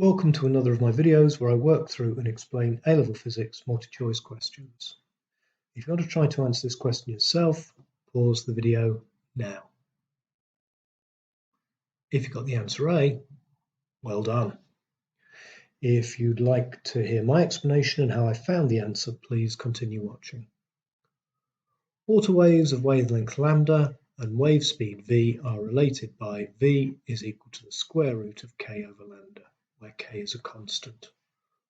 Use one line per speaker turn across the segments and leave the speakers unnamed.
Welcome to another of my videos where I work through and explain A-level physics multi-choice questions. If you want to try to answer this question yourself, pause the video now. If you got the answer A, well done. If you'd like to hear my explanation and how I found the answer, please continue watching. Water waves of wavelength lambda and wave speed v are related by v is equal to the square root of k over lambda, where k is a constant.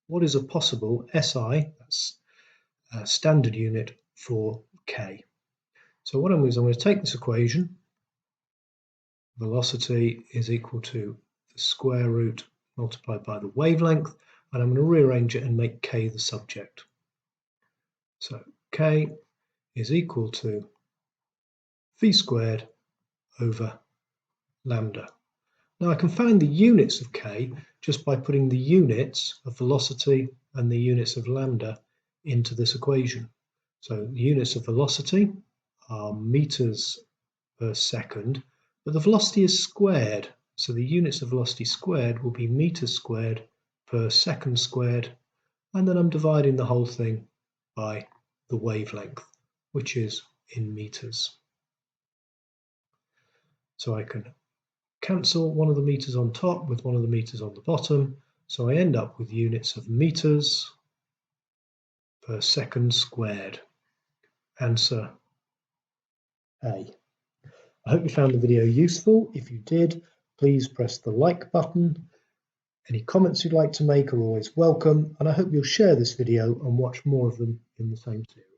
What is a possible SI, that's a standard unit for k? So what I'm going to do is I'm going to take this equation, velocity is equal to the square root multiplied by the wavelength, and I'm going to rearrange it and make k the subject. So k is equal to v squared over lambda. Now I can find the units of k just by putting the units of velocity and the units of lambda into this equation. So the units of velocity are meters per second, but the velocity is squared. So the units of velocity squared will be meters squared per second squared, and then I'm dividing the whole thing by the wavelength, which is in meters. So I can cancel one of the meters on top with one of the meters on the bottom, so I end up with units of meters per second squared. Answer A. I hope you found the video useful. If you did, please press the like button. Any comments you'd like to make are always welcome, and I hope you'll share this video and watch more of them in the same series.